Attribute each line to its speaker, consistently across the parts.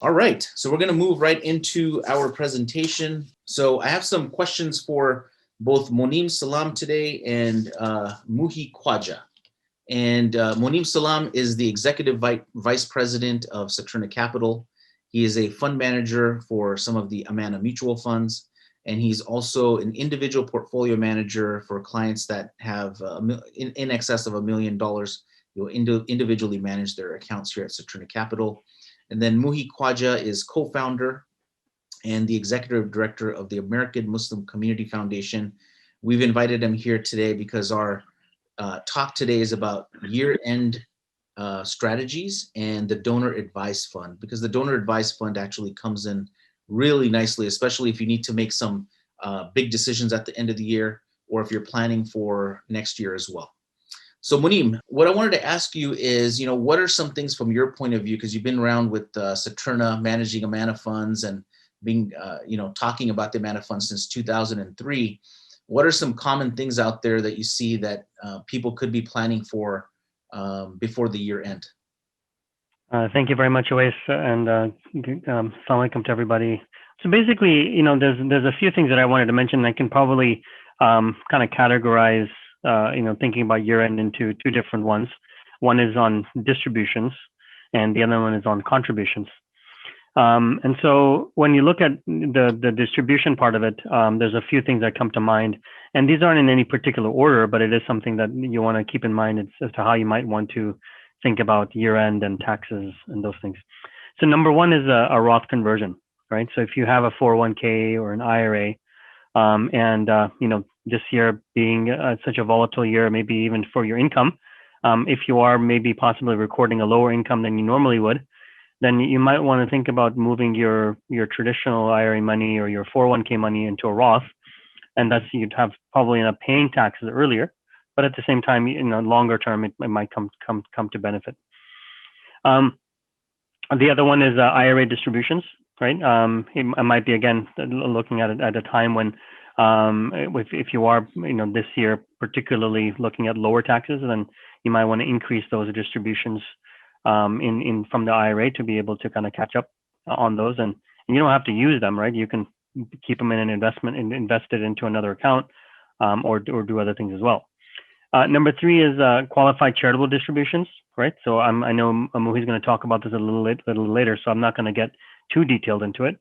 Speaker 1: All right, so we're going to move right into our presentation. So I have some questions for both Monem Salam today and Muhi Khwaja. And Monem Salam is the Executive Vice President of Saturna Capital. He is a fund manager for some of the Amana mutual funds, and he's also an individual portfolio manager for clients that have in excess of $1 million. You'll individually manage their accounts here at Saturna Capital. And then Muhi Khwaja is co-founder and the executive director of the American Muslim Community Foundation. We've invited him here today because our talk today is about year-end strategies and the donor advice fund, because the donor advice fund actually comes in really nicely, especially if you need to make some big decisions at the end of the year, or if you're planning for next year as well. So Monem, what I wanted to ask you is, what are some things from your point of view, because you've been around with Saturna managing Amana funds and being, talking about the Amana funds since 2003. What are some common things out there that you see that people could be planning for before the year end?
Speaker 2: Thank you very much, Uwais, and Assalamu alaikum to everybody. So basically, there's a few things that I wanted to mention. I can probably kind of categorize, thinking about year end into two different ones. One is on distributions, and the other one is on contributions. And so when you look at the distribution part of it, there's a few things that come to mind, and these aren't in any particular order, but it is something that you want to keep in mind as to how you might want to think about year end and taxes and those things. So number one is a Roth conversion, right? So if you have a 401k or an IRA, this year being such a volatile year, maybe even for your income, if you are maybe possibly recording a lower income than you normally would, then you might want to think about moving your traditional IRA money or your 401k money into a Roth, and that's you'd have probably end up paying taxes earlier, but at the same time, longer term, it might come to benefit. The other one is IRA distributions, right? It might be again looking at it at a time when, if you are this year particularly looking at lower taxes, then you might want to increase those distributions from the IRA to be able to kind of catch up on those, and you don't have to use them, right? You can keep them in an investment and invest it into another account, or do other things as well. Number three is qualified charitable distributions, right? So I know Muhi's going to talk about this a little later, so I'm not going to get too detailed into it.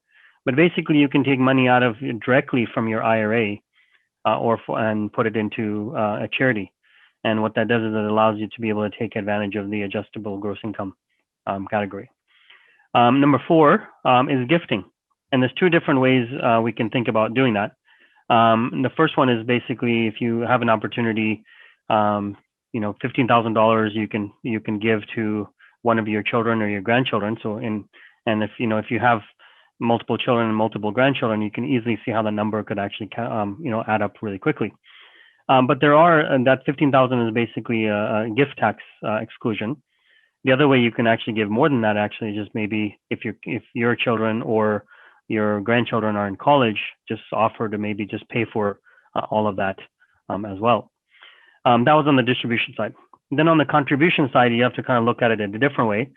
Speaker 2: But basically, you can take money out of directly from your IRA and put it into a charity. And what that does is it allows you to be able to take advantage of the adjustable gross income category. Number four is gifting. And there's two different ways we can think about doing that. The first one is basically if you have an opportunity, $15,000 you can give to one of your children or your grandchildren. So and if you have multiple children and multiple grandchildren, you can easily see how the number could actually add up really quickly. But that 15,000 is basically a gift tax exclusion. The other way you can actually give more than that, actually, just maybe if your children or your grandchildren are in college, just offer to maybe just pay for all of that as well. That was on the distribution side. Then on the contribution side, you have to kind of look at it in a different way.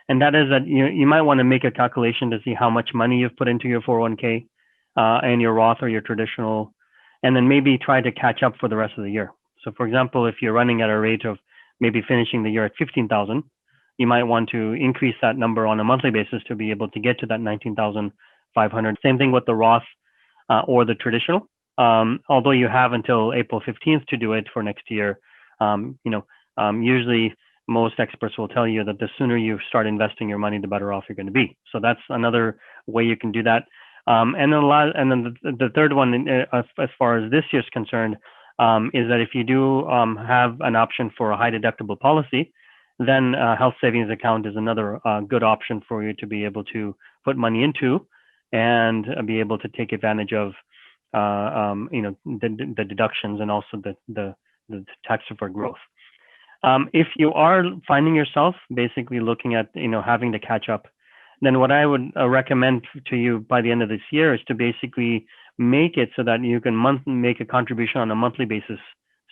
Speaker 2: And that is that you might want to make a calculation to see how much money you've put into your 401k and your Roth or your traditional, and then maybe try to catch up for the rest of the year. So for example, if you're running at a rate of maybe finishing the year at 15,000, you might want to increase that number on a monthly basis to be able to get to that 19,500. Same thing with the Roth or the traditional. Although you have until April 15th to do it for next year, usually most experts will tell you that the sooner you start investing your money, the better off you're going to be. So that's another way you can do that. And then the third one, as far as this year's concerned, is that if you do have an option for a high deductible policy, then a health savings account is another good option for you to be able to put money into and be able to take advantage of the deductions and also the tax deferred growth. If you are finding yourself basically looking at having to catch up, then what I would recommend to you by the end of this year is to basically make it so that you can make a contribution on a monthly basis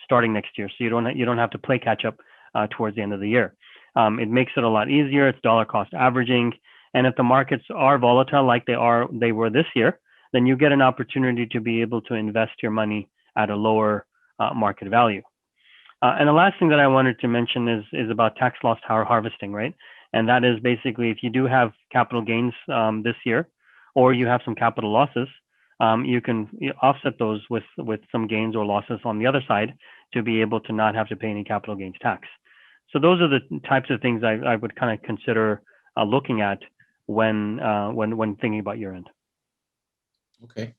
Speaker 2: starting next year. So you don't have to play catch up towards the end of the year. It makes it a lot easier. It's dollar cost averaging, And if the markets are volatile like they were this year, then you get an opportunity to be able to invest your money at a lower market value. And the last thing that I wanted to mention is about tax loss harvesting, right? And that is basically if you do have capital gains this year, or you have some capital losses, you can offset those with some gains or losses on the other side to be able to not have to pay any capital gains tax. So those are the types of things I would kind of consider looking at when thinking about year end.
Speaker 1: Okay.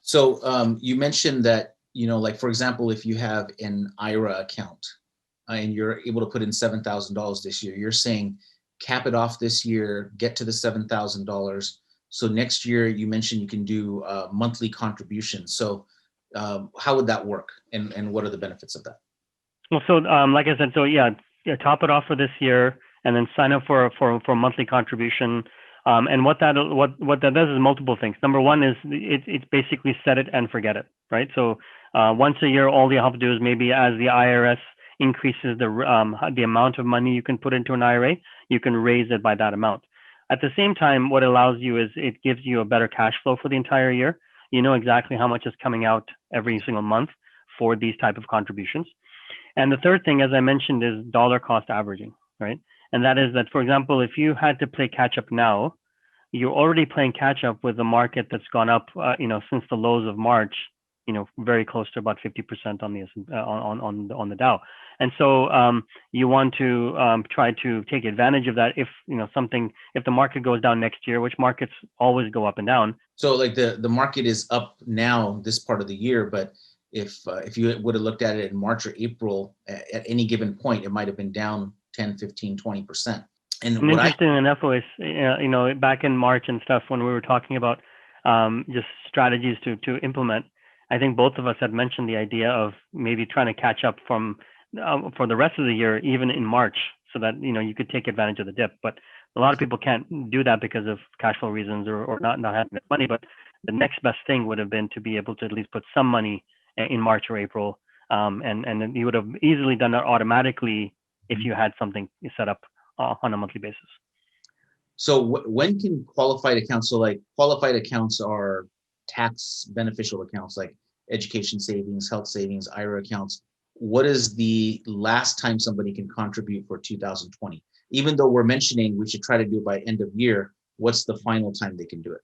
Speaker 1: So you mentioned that, like for example, if you have an IRA account and you're able to put in $7,000 this year, you're saying cap it off this year, get to the $7,000. So next year, you mentioned you can do monthly contributions. So how would that work, and what are the benefits of that?
Speaker 2: Well, so like I said, so yeah, top it off for this year, and then sign up for a monthly contribution. And what that does is multiple things. Number one is it's basically set it and forget it, right? So once a year, all you have to do is maybe as the IRS increases the amount of money you can put into an IRA, you can raise it by that amount. At the same time, what it allows you is it gives you a better cash flow for the entire year. You know exactly how much is coming out every single month for these type of contributions. And the third thing, as I mentioned, is dollar cost averaging, right? And that is that, for example, if you had to play catch up now, you're already playing catch up with the market that's gone up, since the lows of March, very close to about 50% on the Dow. And so you want to try to take advantage of that if the market goes down next year, which markets always go up and down.
Speaker 1: So like the market is up now this part of the year, but if you would have looked at it in March or April, at any given point, it might have been down 10, 15, 20%. And
Speaker 2: interesting enough was, back in March and stuff, when we were talking about just strategies to implement, I think both of us had mentioned the idea of maybe trying to catch up for the rest of the year, even in March, so that, you could take advantage of the dip. But a lot of people can't do that because of cash flow reasons or not having enough money. But the next best thing would have been to be able to at least put some money in March or April. And then you would have easily done that automatically if you had something set up on a monthly basis.
Speaker 1: So when can qualified accounts, so like qualified accounts are tax beneficial accounts like education savings, health savings, IRA accounts. What is the last time somebody can contribute for 2020? Even though we're mentioning we should try to do it by end of year, what's the final time they can do it?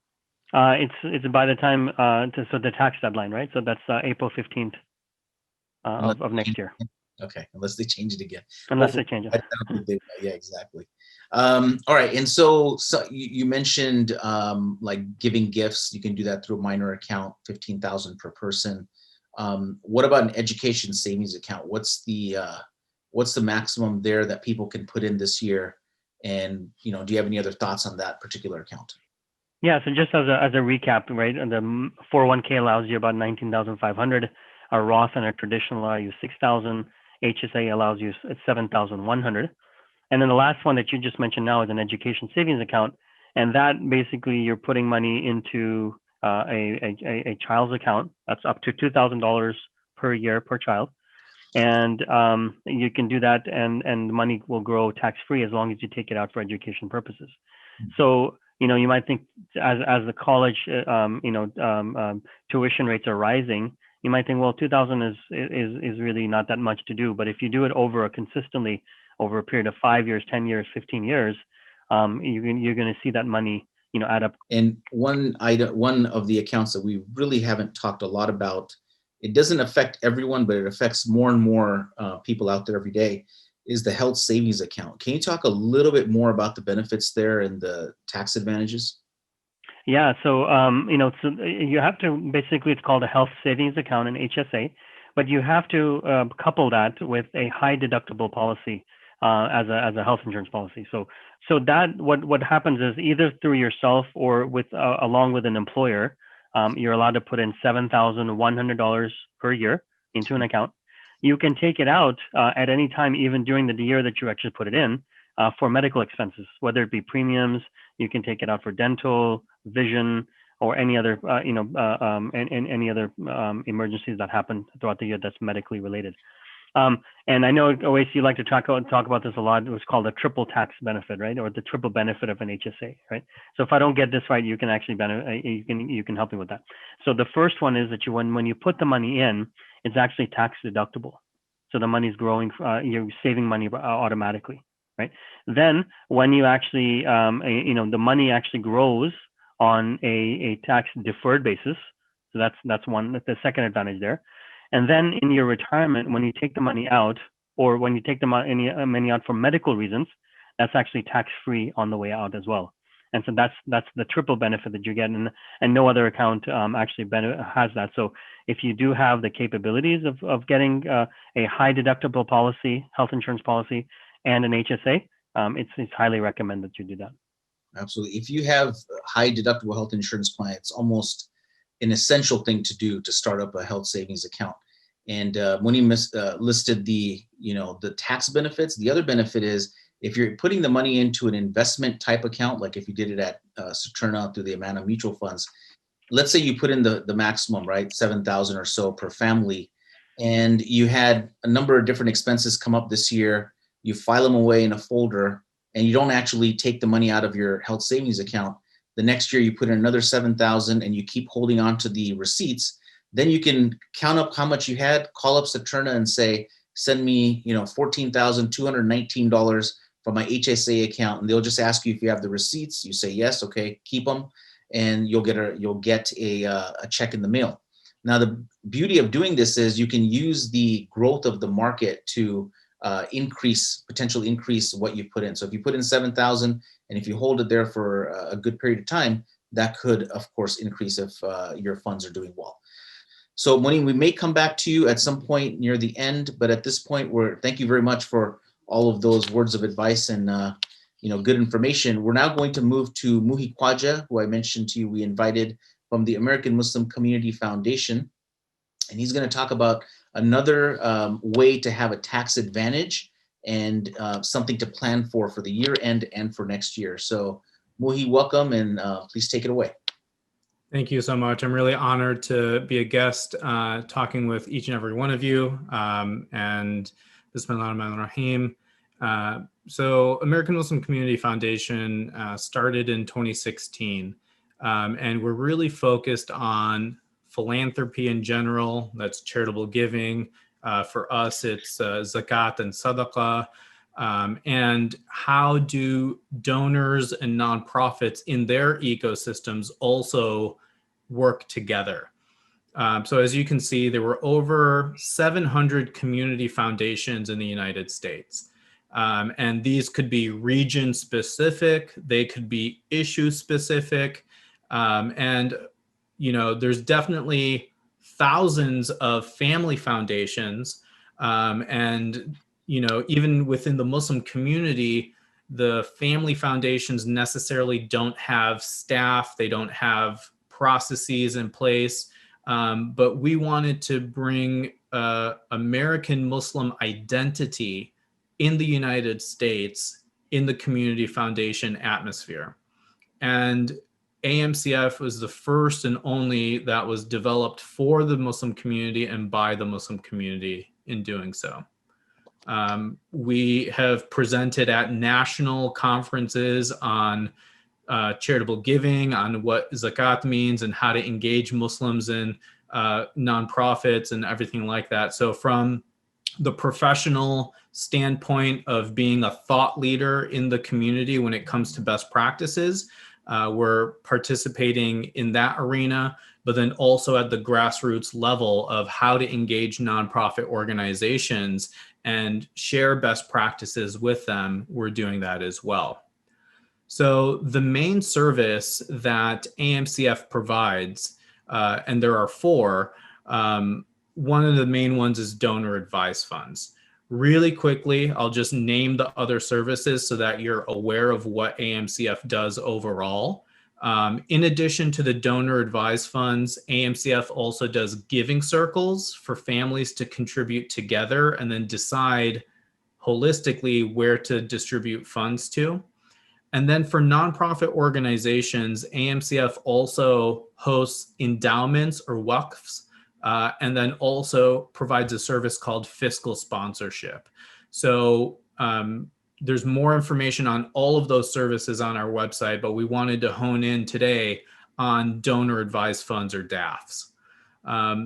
Speaker 2: It's by the time, so the tax deadline, right? So that's April 15th of next year.
Speaker 1: Okay, unless they change it again.
Speaker 2: Unless they change it.
Speaker 1: I don't think they will. Yeah, exactly. All right, and so you mentioned like giving gifts. You can do that through a minor account, 15,000 per person. What about an education savings account? What's the maximum there that people can put in this year? And do you have any other thoughts on that particular account?
Speaker 2: Yeah, so just as a recap, right? And the 401k allows you about 19,500. A Roth and a traditional allow you 6,000. HSA allows you 7,100. And then the last one that you just mentioned now is an education savings account. And that basically you're putting money into a child's account. That's up to $2,000 per year per child. And you can do that and the money will grow tax-free as long as you take it out for education purposes. So, you might think as the college, tuition rates are rising, you might think, well, 2,000 is really not that much to do. But if you do it consistently over a period of 5 years, 10 years, 15 years, you're going to see that money, add up.
Speaker 1: And one of the accounts that we really haven't talked a lot about, it doesn't affect everyone, but it affects more and more people out there every day, is the health savings account. Can you talk a little bit more about the benefits there and the tax advantages?
Speaker 2: Yeah, so so you have to basically, it's called a health savings account, an HSA, but you have to couple that with a high deductible policy as a health insurance policy. So that what happens is either through yourself or along with an employer, you're allowed to put in $7,100 per year into an account. You can take it out at any time, even during the year that you actually put it in, for medical expenses, whether it be premiums. You can take it out for dental, vision, or any other any other emergencies that happen throughout the year that's medically related. And I know, Oais, you like to talk about this a lot. It was called a triple tax benefit, right? Or the triple benefit of an HSA, right? So if I don't get this right, you can actually you can help me with that. So the first one is that when you put the money in, it's actually tax deductible. So the money's growing, you're saving money automatically, right? Then when you actually, the money actually grows on a tax deferred basis. So that's one, the second advantage there. And then in your retirement, when you take the money out, or when you take the money out for medical reasons, that's actually tax-free on the way out as well. And so that's the triple benefit that you get, and no other account actually has that. So if you do have the capabilities of getting a high deductible policy, health insurance policy, and an HSA, it's highly recommended that you do that.
Speaker 1: Absolutely. If you have high deductible health insurance plan, it's almost an essential thing to do to start up a health savings account. And when he listed the tax benefits, the other benefit is if you're putting the money into an investment type account, like if you did it at Saturna through the Amana mutual funds, let's say you put in the maximum, right, 7,000 or so per family, and you had a number of different expenses come up this year, you file them away in a folder, and you don't actually take the money out of your health savings account. The next year you put in another 7,000 and you keep holding on to the receipts. Then you can count up how much you had, call up Saturna and say, send me, $14,219 from my HSA account. And they'll just ask you if you have the receipts. You say, yes, okay, keep them. And you'll get a check in the mail. Now, the beauty of doing this is you can use the growth of the market to potentially increase what you put in. So if you put in 7,000 and if you hold it there for a good period of time, that could, of course, increase if your funds are doing well. So Moni, we may come back to you at some point near the end, but at this point, thank you very much for all of those words of advice and good information. We're now going to move to Muhi Khwaja, who I mentioned to you we invited from the American Muslim Community Foundation, and he's going to talk about another way to have a tax advantage and something to plan for the year end and for next year. So Muhi, welcome, and please take it away.
Speaker 3: Thank you so much. I'm really honored to be a guest talking with each and every one of you. And Bismillahirrahmanirrahim. So American Muslim Community Foundation started in 2016. And we're really focused on philanthropy in general. That's charitable giving. For us, it's zakat and sadaqah. And how do donors and nonprofits in their ecosystems also work together? So as you can see, there were over 700 community foundations in the United States. And these could be region specific, they could be issue specific. And, there's definitely thousands of family foundations. And even within the Muslim community, the family foundations necessarily don't have staff, they don't have processes in place, but we wanted to bring American Muslim identity in the United States in the community foundation atmosphere. And AMCF was the first and only that was developed for the Muslim community and by the Muslim community in doing so. We have presented at national conferences on charitable giving, on what zakat means and how to engage Muslims in nonprofits and everything like that. So from the professional standpoint of being a thought leader in the community when it comes to best practices, we're participating in that arena, but then also at the grassroots level of how to engage nonprofit organizations and share best practices with them. We're doing that as well. So the main service that AMCF provides, and there are four, one of the main ones is donor advice funds. Really quickly, I'll just name the other services so that you're aware of what AMCF does overall. In addition to the donor advised funds, AMCF also does giving circles for families to contribute together and then decide holistically where to distribute funds to. And then for nonprofit organizations, AMCF also hosts endowments or waqfs and then also provides a service called fiscal sponsorship. So there's more information on all of those services on our website, but we wanted to hone in today on donor advised funds, or DAFs.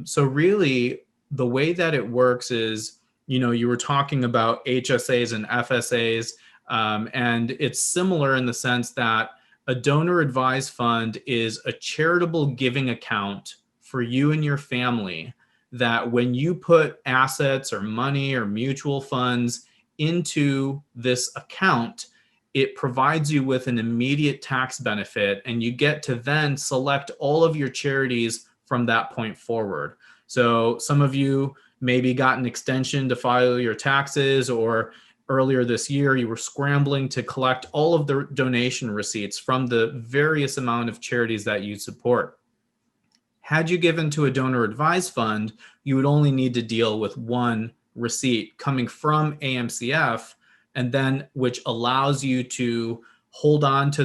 Speaker 3: So really, the way that it works is, you were talking about HSAs and FSAs, and it's similar in the sense that a donor advised fund is a charitable giving account for you and your family, that when you put assets or money or mutual funds into this account, it provides you with an immediate tax benefit, and you get to then select all of your charities from that point forward. So some of you maybe got an extension to file your taxes, or earlier this year you were scrambling to collect all of the donation receipts from the various amount of charities that you support. Had you given to a donor advised fund, you would only need to deal with one receipt coming from AMCF, and then which allows you to hold on to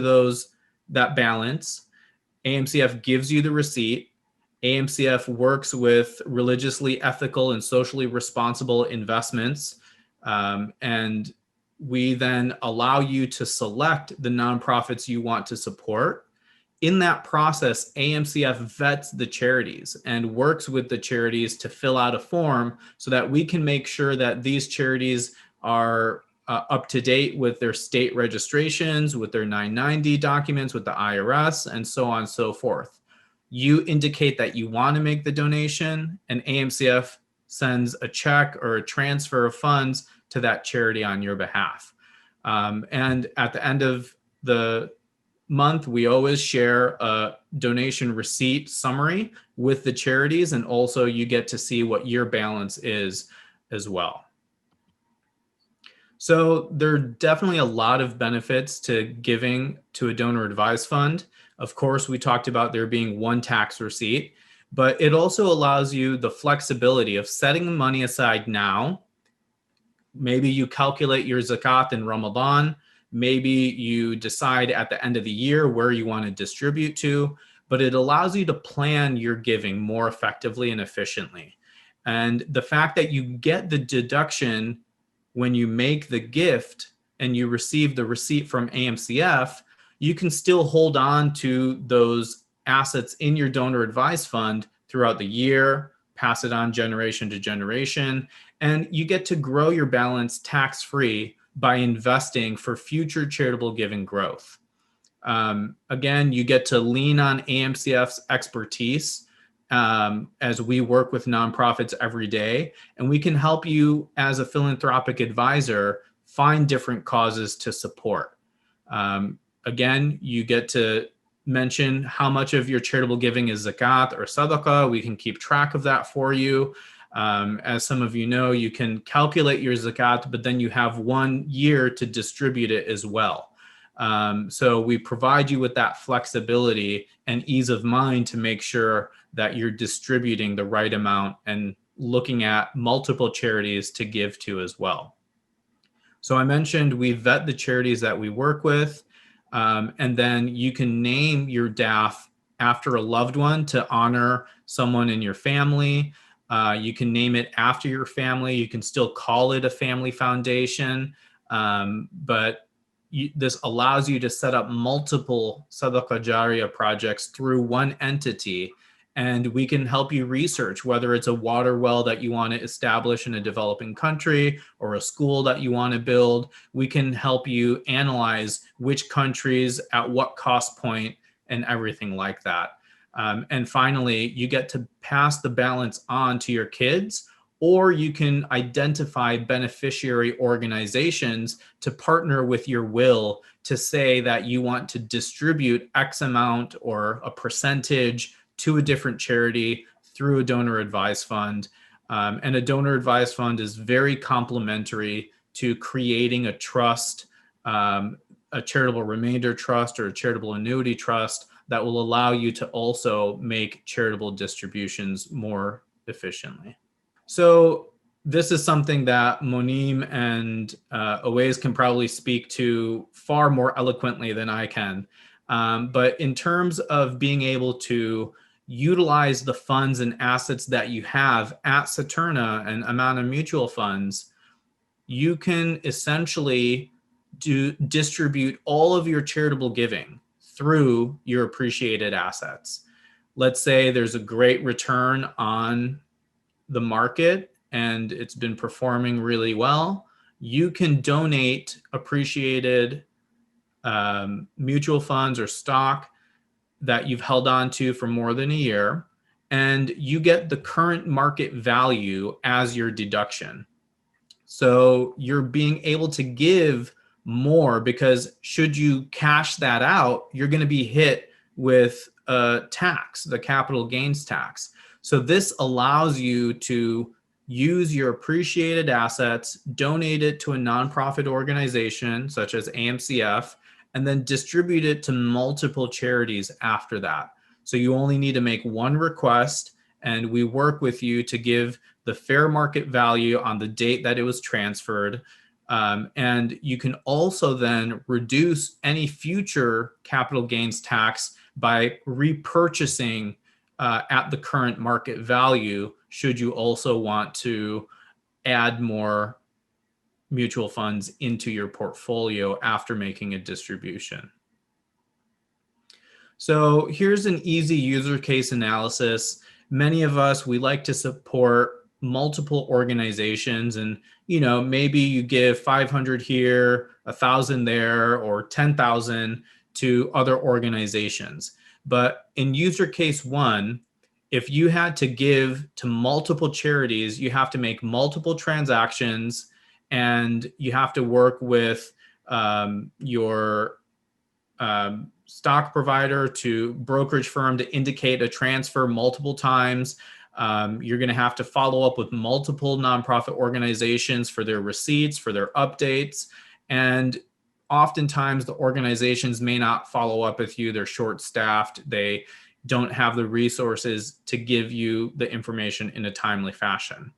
Speaker 3: that balance. AMCF gives you the receipt. AMCF works with religiously ethical and socially responsible investments, and we then allow you to select the nonprofits you want to support. In that process, AMCF vets the charities and works with the charities to fill out a form so that we can make sure that these charities are up to date with their state registrations, with their 990 documents, with the IRS, and so on and so forth. You indicate that you want to make the donation, and AMCF sends a check or a transfer of funds to that charity on your behalf. And at the end of the month, we always share a donation receipt summary with the charities, and also you get to see what your balance is as well. So there are definitely a lot of benefits to giving to a donor advised fund. Of course, we talked about there being one tax receipt, but it also allows you the flexibility of setting money aside now. Maybe you calculate your zakat in Ramadan. Maybe you decide at the end of the year where you want to distribute to, but it allows you to plan your giving more effectively and efficiently. And the fact that you get the deduction when you make the gift and you receive the receipt from AMCF, you can still hold on to those assets in your donor advised fund throughout the year, pass it on generation to generation, and you get to grow your balance tax-free by investing for future charitable giving growth. Again, you get to lean on AMCF's expertise as we work with nonprofits every day, and we can help you as a philanthropic advisor find different causes to support. Again, you get to mention how much of your charitable giving is zakat or sadaqah. We can keep track of that for you. As some of you know, you can calculate your zakat, but then you have 1 year to distribute it as well. So we provide you with that flexibility and ease of mind to make sure that you're distributing the right amount and looking at multiple charities to give to as well. So I mentioned we vet the charities that we work with, and then you can name your DAF after a loved one to honor someone in your family. You can name it after your family. You can still call it a family foundation, but this allows you to set up multiple Sadaqah Jariyah projects through one entity, and we can help you research whether it's a water well that you want to establish in a developing country or a school that you want to build. We can help you analyze which countries at what cost point and everything like that. And finally, you get to pass the balance on to your kids, or you can identify beneficiary organizations to partner with your will to say that you want to distribute X amount or a percentage to a different charity through a donor advised fund. And a donor advised fund is very complementary to creating a trust, a charitable remainder trust or a charitable annuity trust that will allow you to also make charitable distributions more efficiently. So this is something that Monem and Owaiz can probably speak to far more eloquently than I can. But in terms of being able to utilize the funds and assets that you have at Saturna and Amana Mutual Funds, you can essentially distribute all of your charitable giving through your appreciated assets. Let's say there's a great return on the market and it's been performing really well. You can donate appreciated mutual funds or stock that you've held on to for more than a year, and you get the current market value as your deduction. So you're being able to give more, because should you cash that out, you're going to be hit with a tax, the capital gains tax. So this allows you to use your appreciated assets, donate it to a nonprofit organization such as AMCF, and then distribute it to multiple charities after that. So you only need to make one request, and we work with you to give the fair market value on the date that it was transferred. And you can also then reduce any future capital gains tax by repurchasing at the current market value, should you also want to add more mutual funds into your portfolio after making a distribution. So here's an easy user case analysis. Many of us, we like to support multiple organizations, and maybe you give 500 here, 1,000 there, or 10,000 to other organizations. But in user case 1, if you had to give to multiple charities, you have to make multiple transactions, and you have to work with your stock provider to brokerage firm to indicate a transfer multiple times. You're going to have to follow up with multiple nonprofit organizations for their receipts, for their updates. And oftentimes the organizations may not follow up with you. They're short-staffed. They don't have the resources to give you the information in a timely fashion.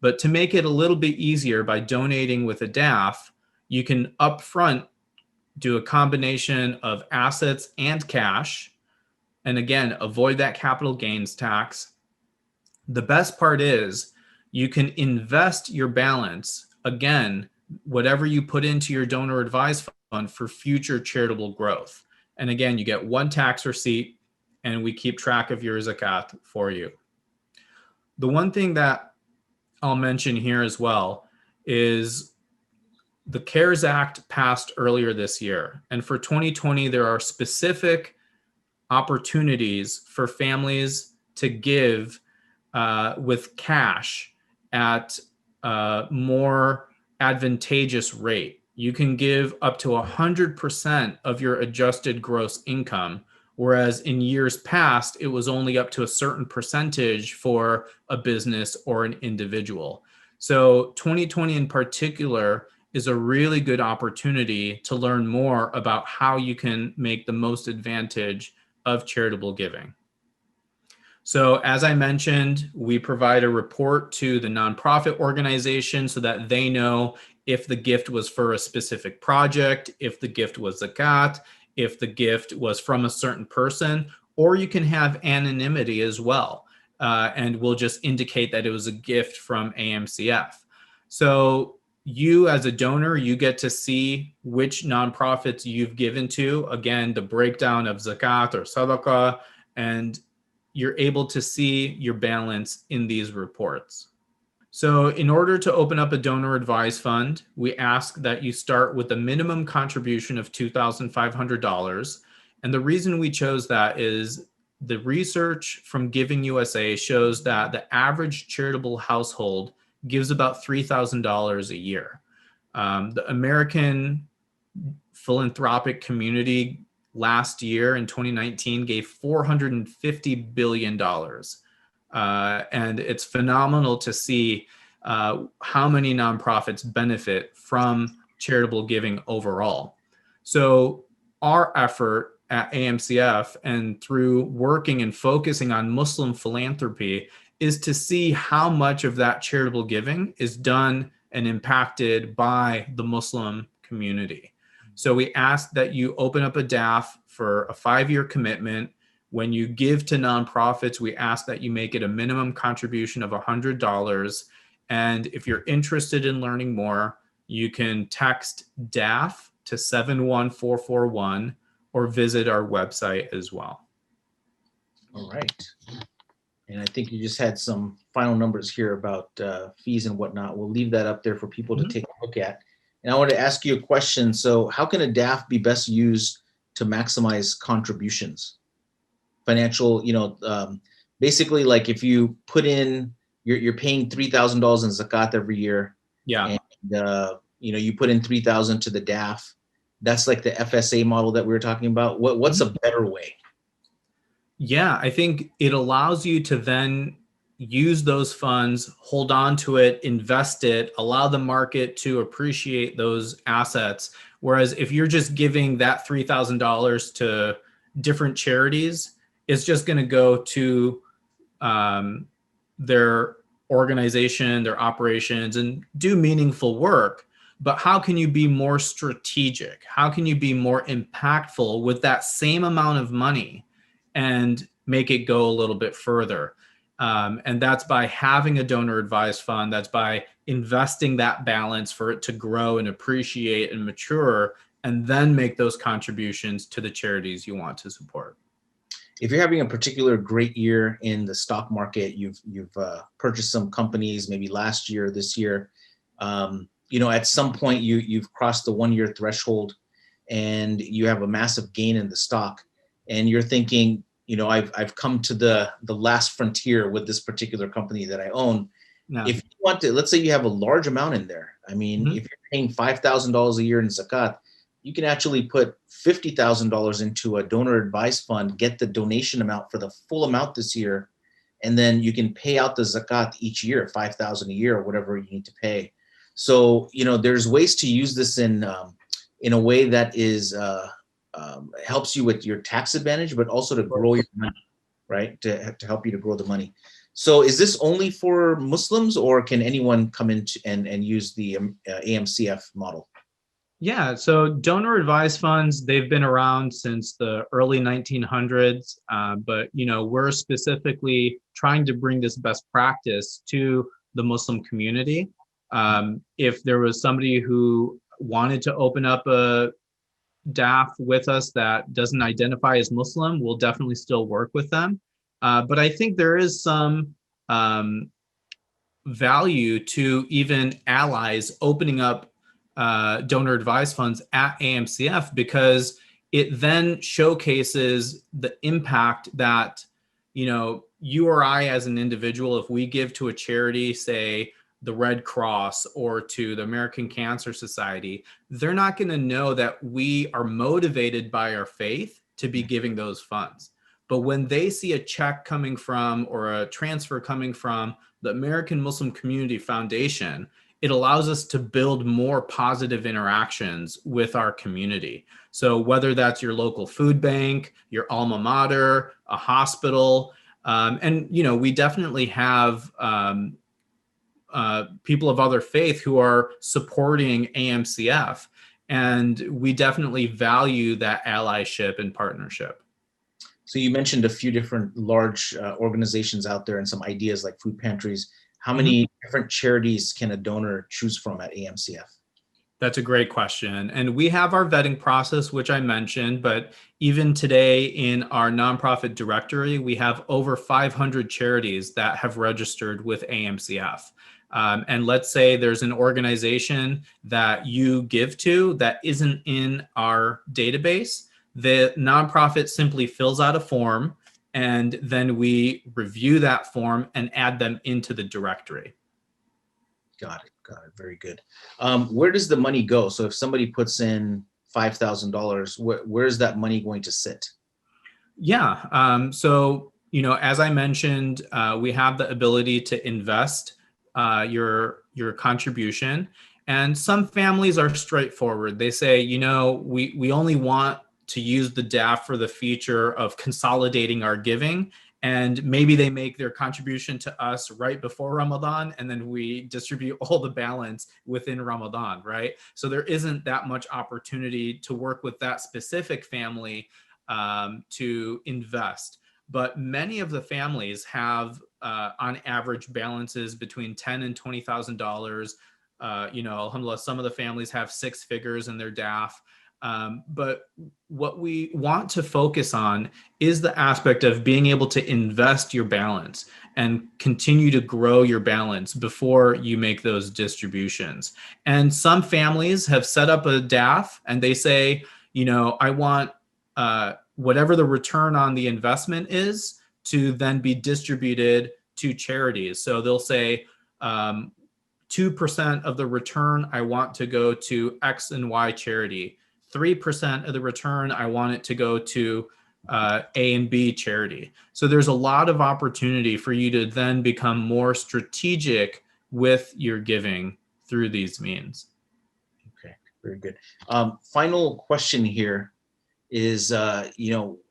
Speaker 3: But to make it a little bit easier, by donating with a DAF, you can upfront do a combination of assets and cash, and again, avoid that capital gains tax. The best part is you can invest your balance, again, whatever you put into your donor advised fund, for future charitable growth. And again, you get one tax receipt, and we keep track of your zakat for you. The one thing that I'll mention here as well is the CARES Act passed earlier this year. And for 2020, there are specific opportunities for families to give with cash at a more advantageous rate. You can give up to 100% of your adjusted gross income, whereas in years past, it was only up to a certain percentage for a business or an individual. So 2020 in particular is a really good opportunity to learn more about how you can make the most advantage of charitable giving. So as I mentioned, we provide a report to the nonprofit organization so that they know if the gift was for a specific project, if the gift was zakat, if the gift was from a certain person, or you can have anonymity as well. And we'll just indicate that it was a gift from AMCF. So you as a donor, you get to see which nonprofits you've given to, again, the breakdown of zakat or sadaqah, and you're able to see your balance in these reports. So in order to open up a donor advised fund, we ask that you start with a minimum contribution of $2,500. And the reason we chose that is the research from Giving USA shows that the average charitable household gives about $3,000 a year. The American philanthropic community last year in 2019 gave $450 billion. And it's phenomenal to see how many nonprofits benefit from charitable giving overall. So our effort at AMCF, and through working and focusing on Muslim philanthropy, is to see how much of that charitable giving is done and impacted by the Muslim community. So we ask that you open up a DAF for a 5-year commitment. When you give to nonprofits, we ask that you make it a minimum contribution of $100. And if you're interested in learning more, you can text DAF to 71441 or visit our website as well.
Speaker 1: All right. And I think you just had some final numbers here about fees and whatnot. We'll leave that up there for people to take a look at. And I want to ask you a question. So how can a DAF be best used to maximize contributions? Financial, basically, like if you put in, you're paying $3,000 in zakat every year.
Speaker 3: Yeah.
Speaker 1: And, you put in 3,000 to the DAF. That's like the FSA model that we were talking about. What's a better way?
Speaker 3: Yeah, I think it allows you to then use those funds, hold on to it, invest it, allow the market to appreciate those assets. Whereas if you're just giving that $3,000 to different charities, it's just going to go to their organization, their operations, and do meaningful work. But how can you be more strategic? How can you be more impactful with that same amount of money and make it go a little bit further? And that's by having a donor advised fund. That's by investing that balance for it to grow and appreciate and mature, and then make those contributions to the charities you want to support.
Speaker 1: If you're having a particular great year in the stock market, you've purchased some companies maybe last year, this year, at some point you've crossed the 1 year threshold and you have a massive gain in the stock, and you're thinking, I've come to the last frontier with this particular company that I own.
Speaker 3: No.
Speaker 1: If you want to, let's say you have a large amount in there. I mean, if you're paying $5,000 a year in zakat, you can actually put $50,000 into a donor advised fund, get the donation amount for the full amount this year, and then you can pay out the zakat each year, $5,000 a year or whatever you need to pay. So, there's ways to use this in a way that is helps you with your tax advantage, but also to grow your money, right? To help you to grow the money. So is this only for Muslims, or can anyone come in and use the AMCF model?
Speaker 3: Yeah, so donor advised funds, they've been around since the early 1900s, but we're specifically trying to bring this best practice to the Muslim community. If there was somebody who wanted to open up a DAF with us that doesn't identify as Muslim, we'll definitely still work with them. But I think there is some value to even allies opening up donor advised funds at AMCF, because it then showcases the impact that, you or I as an individual, if we give to a charity, say the Red Cross or to the American Cancer Society, they're not going to know that we are motivated by our faith to be giving those funds. But when they see a check coming from or a transfer coming from the American Muslim Community Foundation, it allows us to build more positive interactions with our community. So whether that's your local food bank, your alma mater, a hospital, and we definitely have people of other faith who are supporting AMCF, and we definitely value that allyship and partnership.
Speaker 1: So you mentioned a few different large organizations out there and some ideas like food pantries. How many different charities can a donor choose from at AMCF?
Speaker 3: That's a great question. And we have our vetting process, which I mentioned, but even today in our nonprofit directory, we have over 500 charities that have registered with AMCF. And let's say there's an organization that you give to that isn't in our database. The nonprofit simply fills out a form, and then we review that form and add them into the directory.
Speaker 1: Got it. Very good. Where does the money go? So if somebody puts in $5,000, where's that money going to sit?
Speaker 3: Yeah. So, as I mentioned, we have the ability to invest your contribution. And some families are straightforward. They say, we only want to use the DAF for the feature of consolidating our giving. And maybe they make their contribution to us right before Ramadan, and then we distribute all the balance within Ramadan, right? So there isn't that much opportunity to work with that specific family to invest. but many of the families have, on average, balances between $10,000 and $20,000. Alhamdulillah, some of the families have 6 figures in their DAF. But what we want to focus on is the aspect of being able to invest your balance and continue to grow your balance before you make those distributions. And some families have set up a DAF and they say, I want whatever the return on the investment is to then be distributed to charities. So they'll say 2% of the return I want to go to X and Y charity. 3% of the return I want it to go to A and B charity. So there's a lot of opportunity for you to then become more strategic with your giving through these means.
Speaker 1: Okay, very good. Final question here is, I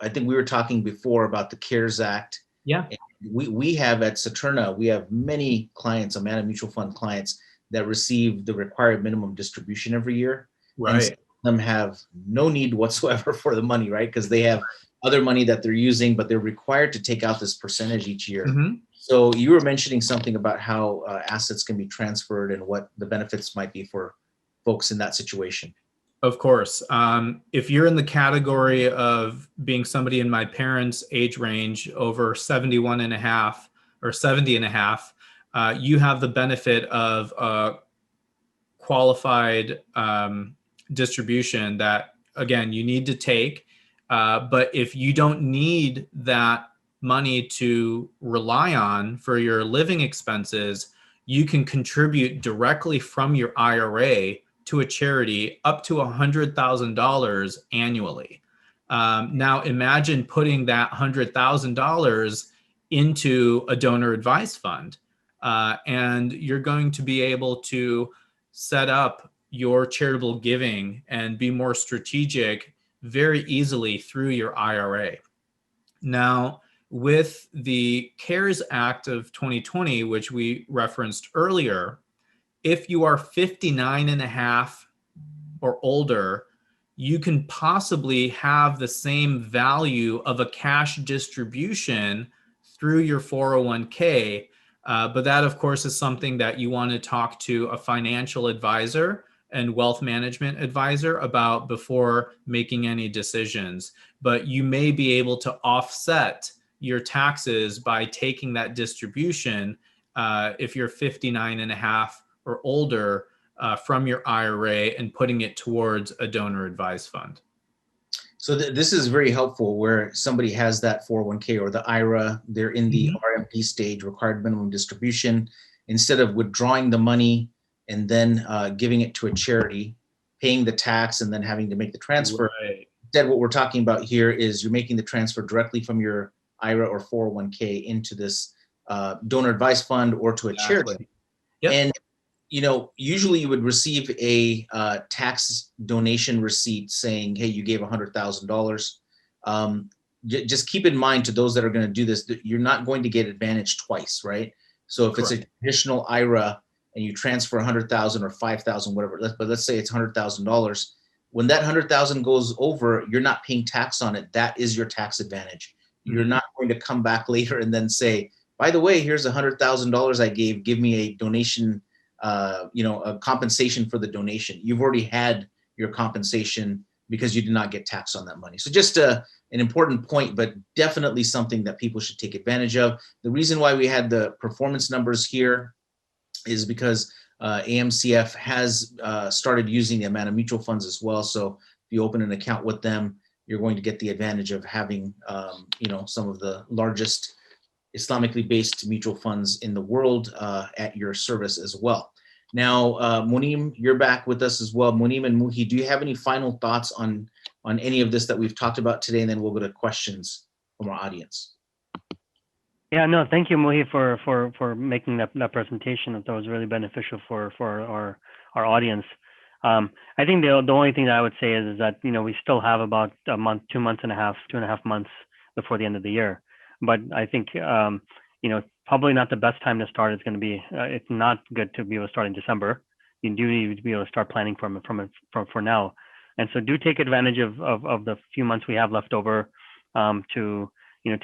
Speaker 1: think we were talking before about the CARES Act.
Speaker 3: Yeah.
Speaker 1: We have at Saturna, we have many clients, Amana Mutual Fund clients, that receive the required minimum distribution every year.
Speaker 3: Right.
Speaker 1: And them have no need whatsoever for the money, right? Because they have other money that they're using, but they're required to take out this percentage each year.
Speaker 3: Mm-hmm.
Speaker 1: So you were mentioning something about how assets can be transferred and what the benefits might be for folks in that situation.
Speaker 3: Of course. If you're in the category of being somebody in my parents' age range over 71 and a half or 70 and a half, you have the benefit of a qualified distribution that, again, you need to take. But if you don't need that money to rely on for your living expenses, you can contribute directly from your IRA to a charity up to $100,000 annually. Now imagine putting that $100,000 into a donor advised fund, and you're going to be able to set up your charitable giving and be more strategic very easily through your IRA. Now, with the CARES Act of 2020, which we referenced earlier, if you are 59 and a half or older, you can possibly have the same value of a cash distribution through your 401k. But that, of course, is something that you want to talk to a financial advisor and wealth management advisor about before making any decisions. But you may be able to offset your taxes by taking that distribution if you're 59 and a half or older from your IRA and putting it towards a donor advised fund.
Speaker 1: So this is very helpful where somebody has that 401k or the IRA, they're in the RMD stage, required minimum distribution. Instead of withdrawing the money and then giving it to a charity, paying the tax and then having to make the transfer.
Speaker 3: Right.
Speaker 1: Instead, what we're talking about here is you're making the transfer directly from your IRA or 401k into this donor advised fund or to a charity.
Speaker 3: Yep.
Speaker 1: And usually you would receive a tax donation receipt saying, hey, you gave $100,000. Just keep in mind, to those that are going to do this, that you're not going to get advantage twice, right? So if it's a traditional IRA and you transfer 100,000 or 5,000, whatever, but let's say it's $100,000. When that 100,000 goes over, you're not paying tax on it. That is your tax advantage. You're not going to come back later and then say, by the way, here's $100,000 I gave. Give me a donation. A compensation for the donation. You've already had your compensation because you did not get taxed on that money. So just an important point, but definitely something that people should take advantage of. The reason why we had the performance numbers here is because AMCF has started using the Amana mutual funds as well. So if you open an account with them, you're going to get the advantage of having, some of the largest Islamically based mutual funds in the world at your service as well. Now, Monem, you're back with us as well. Monem and Muhi, do you have any final thoughts on any of this that we've talked about today? And then we'll go to questions from our audience.
Speaker 2: Yeah, no, thank you, Muhi, for making that presentation. That was really beneficial for our audience. I think the only thing that I would say is that we still have about a month, 2.5 months before the end of the year. But I think probably not the best time to start. It's going to be it's not good to be able to start in December. You do need to be able to start planning for now. And so do take advantage of the few months we have left over to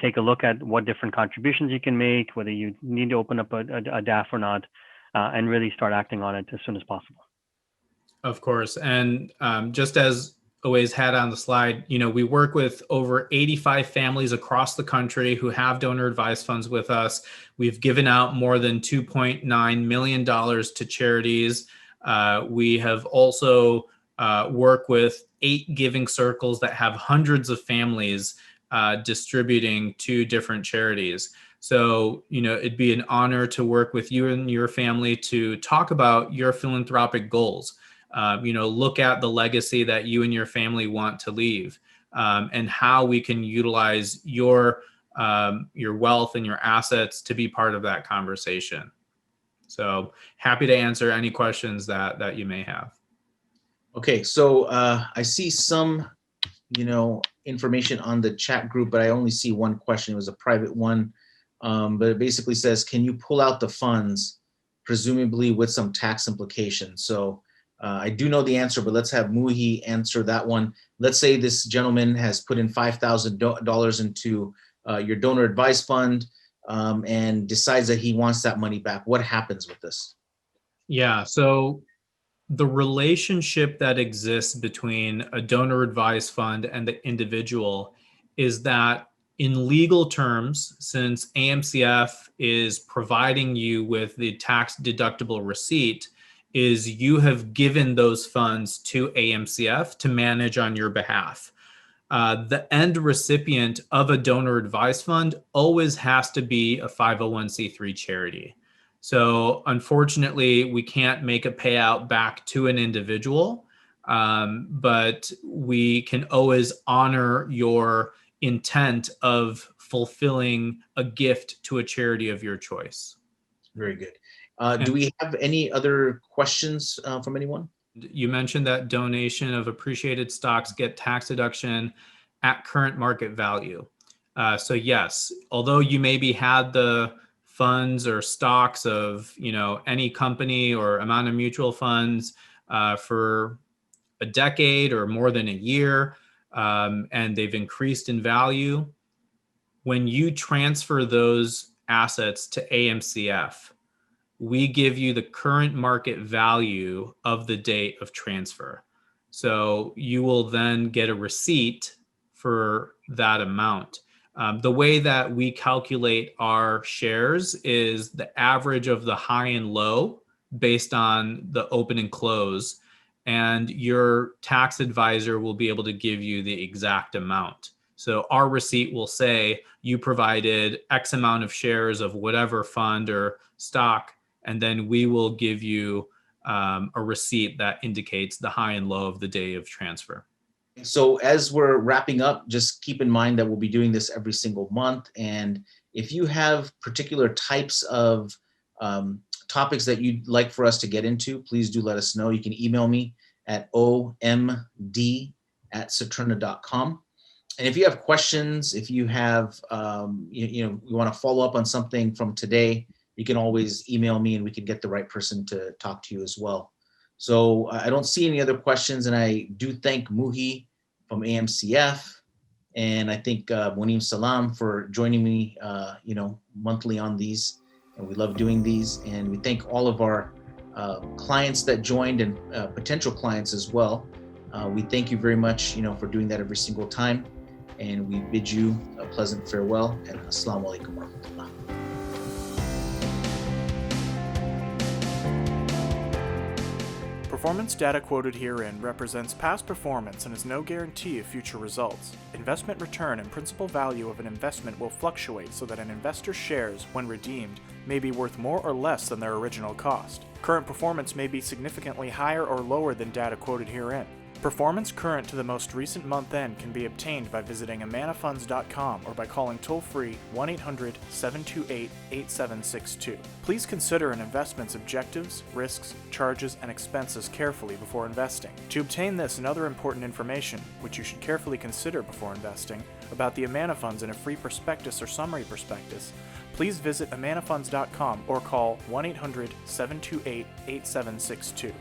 Speaker 2: take a look at what different contributions you can make, whether you need to open up a DAF or not, and really start acting on it as soon as possible.
Speaker 3: Of course. And just as Owaiz had on the slide, we work with over 85 families across the country who have donor advised funds with us. We've given out more than $2.9 million to charities. We have also worked with 8 giving circles that have hundreds of families distributing to different charities. So, it'd be an honor to work with you and your family to talk about your philanthropic goals. Look at the legacy that you and your family want to leave, and how we can utilize your wealth and your assets to be part of that conversation. So happy to answer any questions that you may have.
Speaker 1: Okay, so I see some, information on the chat group, but I only see one question. It was a private one, but it basically says, can you pull out the funds, presumably with some tax implications? So I do know the answer, but let's have Muhi answer that one. Let's say this gentleman has put in $5,000 into your donor advised fund and decides that he wants that money back. What happens with this?
Speaker 3: Yeah, so the relationship that exists between a donor advised fund and the individual is that in legal terms, since AMCF is providing you with the tax deductible receipt, is you have given those funds to AMCF to manage on your behalf. The end recipient of a donor advised fund always has to be a 501c3 charity. So unfortunately, we can't make a payout back to an individual, but we can always honor your intent of fulfilling a gift to a charity of your choice.
Speaker 1: Very good. Do we have any other questions from anyone?
Speaker 3: You mentioned that donation of appreciated stocks get tax deduction at current market value. So yes, although you maybe had the funds or stocks of any company or amount of mutual funds for a decade or more than a year, and they've increased in value, when you transfer those assets to AMCF, we give you the current market value of the date of transfer. So you will then get a receipt for that amount. The way that we calculate our shares is the average of the high and low based on the open and close, and your tax advisor will be able to give you the exact amount. So our receipt will say you provided X amount of shares of whatever fund or stock, and then we will give you a receipt that indicates the high and low of the day of transfer.
Speaker 1: So as we're wrapping up, just keep in mind that we'll be doing this every single month. And if you have particular types of topics that you'd like for us to get into, please do let us know. You can email me at omd@saturna.com. And if you have questions, if you have, you want to follow up on something from today, you can always email me and we can get the right person to talk to you as well. So I don't see any other questions, and I do thank Muhi from AMCF, and I think Monem Salam for joining me, monthly on these, and we love doing these. And we thank all of our clients that joined and potential clients as well. We thank you very much, for doing that every single time, and we bid you a pleasant farewell, and assalamu alaikum wa rahmatullah.
Speaker 4: Performance data quoted herein represents past performance and is no guarantee of future results. Investment return and principal value of an investment will fluctuate so that an investor's shares, when redeemed, may be worth more or less than their original cost. Current performance may be significantly higher or lower than data quoted herein. Performance current to the most recent month end can be obtained by visiting amanafunds.com or by calling toll-free 1-800-728-8762. Please consider an investment's objectives, risks, charges, and expenses carefully before investing. To obtain this and other important information, which you should carefully consider before investing, about the Amana Funds in a free prospectus or summary prospectus, please visit amanafunds.com or call 1-800-728-8762.